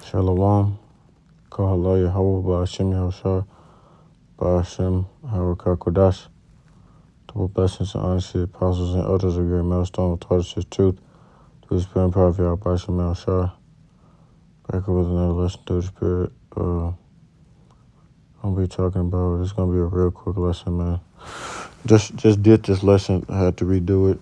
Shalom, Kahalaya, Yahweh, Ba'ashem Yahushua, Ba'ashem Harakakodash. Double blessings and honor to the apostles and elders of your milestone who taught us his truth. To the spirit and power of Yahweh, Ba'ashem Yahushua. Back up with another lesson through the spirit. I'm going to be talking about, it's going to be a real quick lesson, man. Just did this lesson. I had to redo it.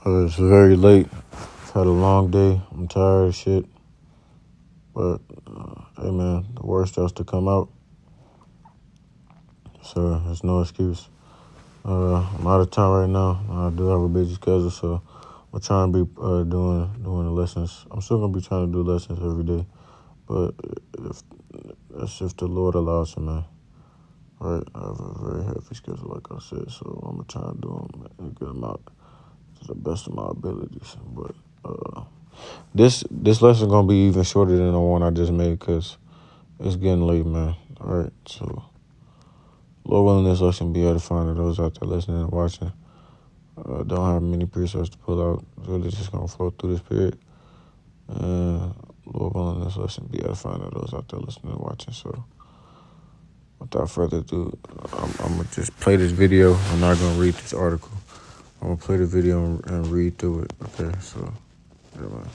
It's very late. I've had a long day. I'm tired of shit. But, hey, man, the word starts to come out. So there's no excuse. I'm out of town right now. I do have a busy schedule, so I'm trying to be doing the lessons. I'm still gonna be trying to do lessons every day, but if the Lord allows it, man. Right, I have a very heavy schedule, like I said, so I'm gonna try and do them in a good amount to the best of my abilities. But this lesson gonna be even shorter than the one I just made because it's getting late, man. All right, so. Lord willing, this lesson be edifying to those out there listening and watching. Don't have many precepts to pull out. It's really just going to flow through the spirit. And Lord willing, this lesson be edifying to those out there listening and watching. So without further ado, I'm going to just play this video. I'm not going to read this article. I'm going to play the video and read through it. Okay, so, yeah, man.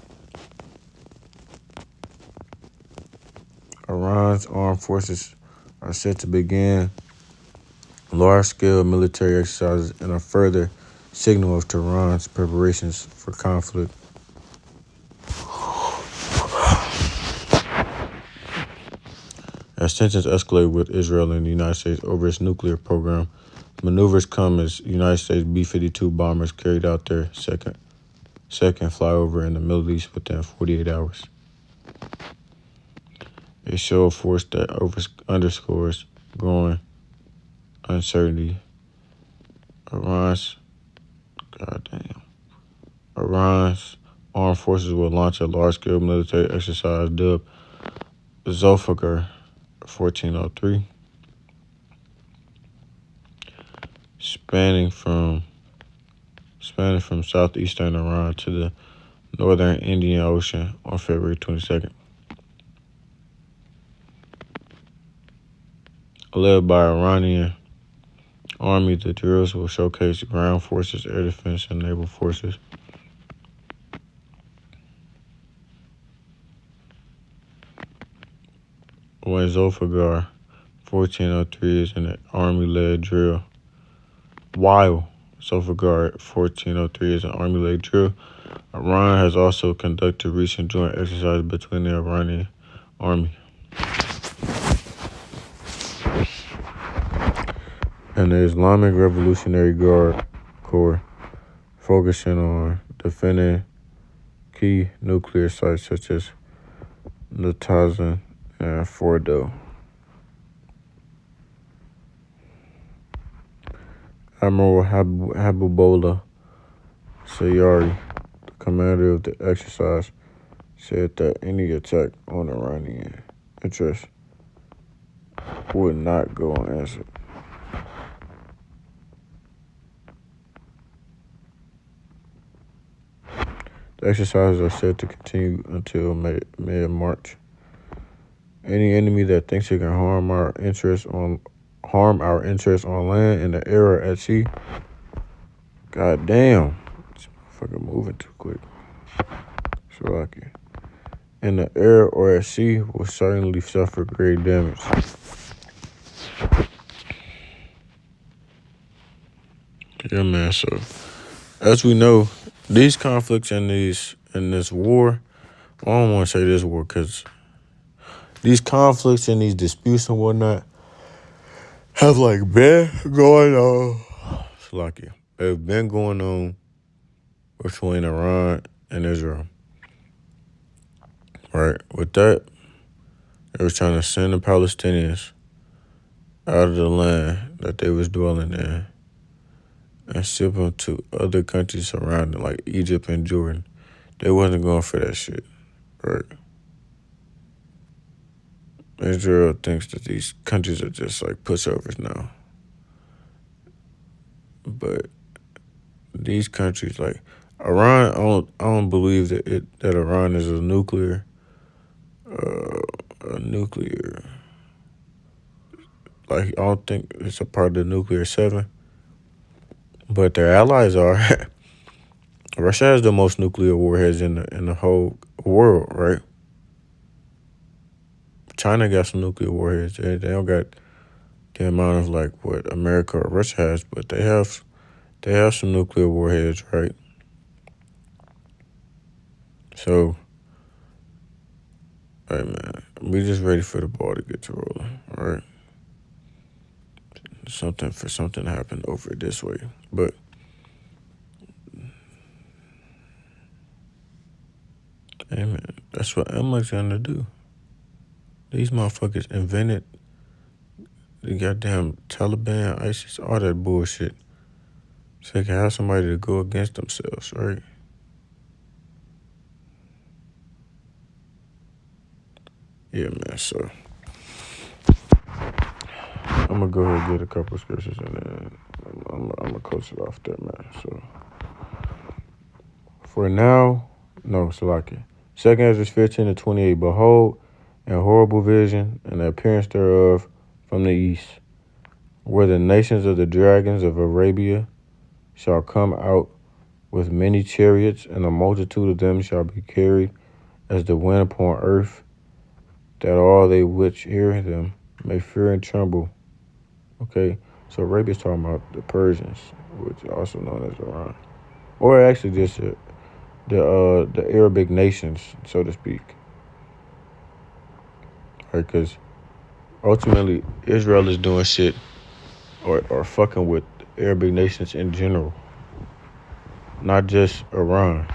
Iran's armed forces are set to begin large-scale military exercises and a further signal of Tehran's preparations for conflict. As tensions escalate with Israel and the United States over its nuclear program, maneuvers come as United States B-52 bombers carried out their second flyover in the Middle East within 48 hours. A show of force that underscores growing uncertainty. Iran's armed forces will launch a large-scale military exercise dubbed Zulfikar 1403, spanning from southeastern Iran to the northern Indian Ocean on February 22nd. Led by Iranian Army, the drills will showcase ground forces, air defense, and naval forces. When Zulfikar 1403 is an Army-led drill, while Zulfikar 1403 is an Army-led drill, Iran has also conducted recent joint exercises between the Iranian Army and the Islamic Revolutionary Guard Corps, focusing on defending key nuclear sites such as Natanz and Fordo. Admiral Habibullah Sayari, the commander of the exercise, said that any attack on Iranian interests would not go unanswered. The exercises are set to continue until mid-March. Any enemy that thinks it can harm our interests on land, in the air, or at sea, god damn, this motherfucker moving too quick. Slovakia. In the air or at sea will certainly suffer great damage. Yeah, man. So, as we know, these conflicts and this war, I don't want to say this war because these conflicts and these disputes and whatnot have been going on. Slovakia. They've been going on between Iran and Israel. Right. With that, they were trying to send the Palestinians out of the land that they was dwelling in and ship them to other countries surrounding, like Egypt and Jordan. They wasn't going for that shit. Right. Israel thinks that these countries are just pushovers now. But these countries, like Iran, I don't believe that Iran is a nuclear a nuclear. Like, I don't think it's a part of the nuclear seven, but their allies are. Russia has the most nuclear warheads in the whole world, right? China got some nuclear warheads. They don't got the amount of like what America or Russia has, but they have some nuclear warheads, right? So, hey man, we just ready for the ball to get to rolling, all right? Something to happen over it this way, but hey man, that's what Emla's gonna do. These motherfuckers invented the goddamn Taliban, ISIS, all that bullshit, so they can have somebody to go against themselves, right? Yeah, man. So I'm gonna go ahead and get a couple of scriptures and then I'm gonna close it off there, man. So for now, no, Salaki. 2nd Ezra 15-28. Behold, a horrible vision, and the appearance thereof from the east, where the nations of the dragons of Arabia shall come out with many chariots, and a multitude of them shall be carried as the wind upon earth, that all they which hear them may fear and tremble. Okay, so Arabia's talking about the Persians, which is also known as Iran, or actually just the Arabic nations, so to speak. Right, because ultimately Israel is doing shit or fucking with Arabic nations in general, not just Iran.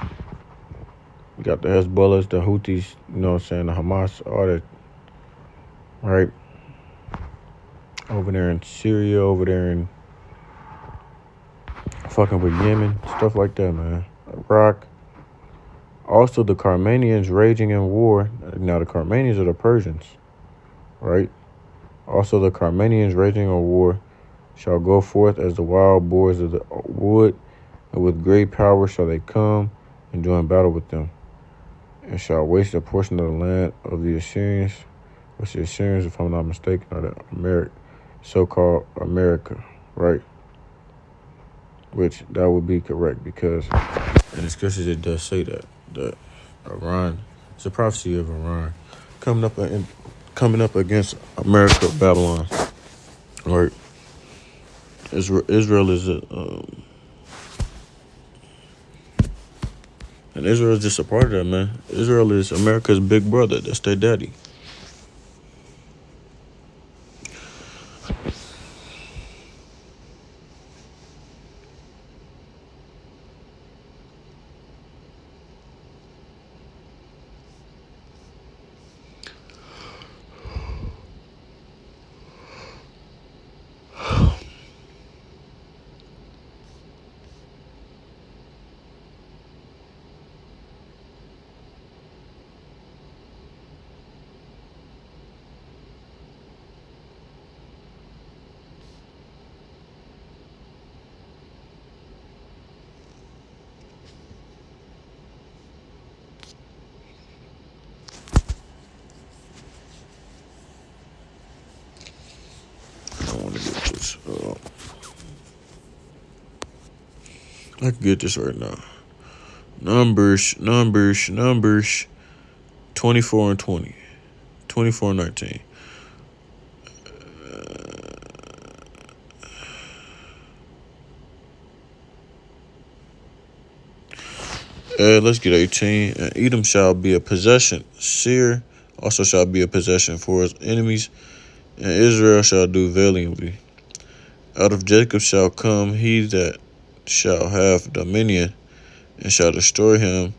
You got the Hezbollahs, the Houthis, you know what I'm saying, the Hamas, all that, right? Over there in Syria, over there in fucking with Yemen, stuff like that, man. Iraq. Also, the Carmanians raging in war. Now, the Carmanians are the Persians, right? Also, the Carmanians raging in war shall go forth as the wild boars of the wood, and with great power shall they come and join battle with them, and shall waste a portion of the land of the Assyrians, which the Assyrians, if I'm not mistaken, are the so-called America, right? Which that would be correct, because in the scriptures it does say that Iran, it's a prophecy of Iran coming up against America, Babylon, right? Israel is and Israel is just a part of that, man. Israel is America's big brother. That's their daddy. I want to get this. I can get this right now. Numbers. 24 and 20. 24 and 19. Let's get 18. And Edom shall be a possession. Seir also shall be a possession for his enemies, and Israel shall do valiantly. Out of Jacob shall come he that shall have dominion, and shall destroy him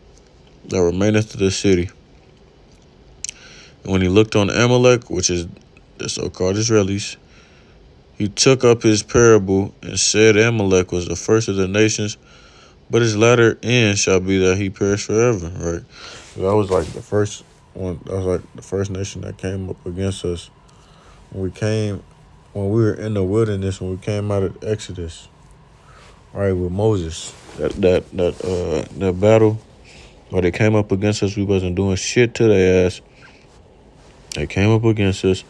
that remaineth of the city. And when he looked on Amalek, which is the so-called Israelis, he took up his parable and said Amalek was the first of the nations, but his latter end shall be that he perish forever. Right? So that was like the first one. That was like the first nation that came up against us when we were in the wilderness, when we came out of Exodus. All right, with Moses, that battle where they came up against us, we wasn't doing shit to their ass. They came up against us.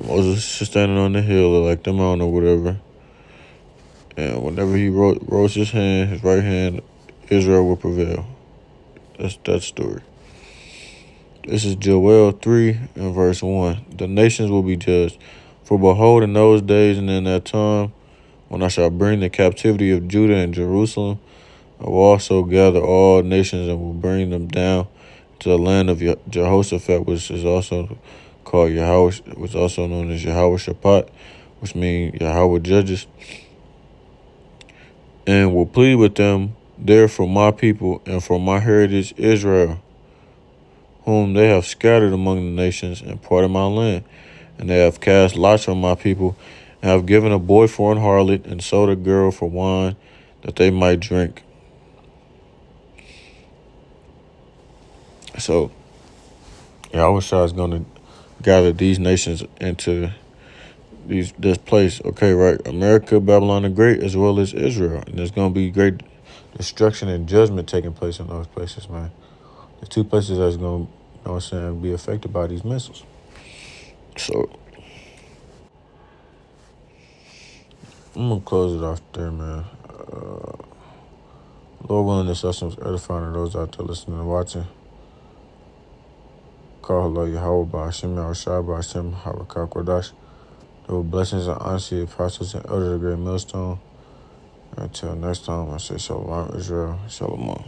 Moses is standing on the hill like the mountain or whatever. And whenever he rose his hand, his right hand, Israel will prevail. That's that story. This is Joel 3 and verse 1. The nations will be judged. For behold, in those days and in that time, when I shall bring the captivity of Judah and Jerusalem, I will also gather all nations and will bring them down to the land of Jehoshaphat, which is also called Yahweh, which is also known as Yahweh Shaphat, which means Yahweh judges, and will plead with them there for my people and for my heritage Israel, whom they have scattered among the nations and parted my land. And they have cast lots on my people, and have given a boy for an harlot, and sold a girl for wine, that they might drink. So Yahweh is going to gather these nations into this place. Okay, right? America, Babylon the Great, as well as Israel. And there's going to be great destruction and judgment taking place in those places, man. The two places that's going to, you know what I'm saying, be affected by these missiles. So I'm going to close it off there, man. Lord willing, this lesson was edifying to those out there listening and watching. Call hello Yahweh by Hashem Yahushua by Hashem Harakah Kodash. There were blessings and honesty, apostles and elders of the great millstone. Until next time, I say Shalom Israel, Shalom.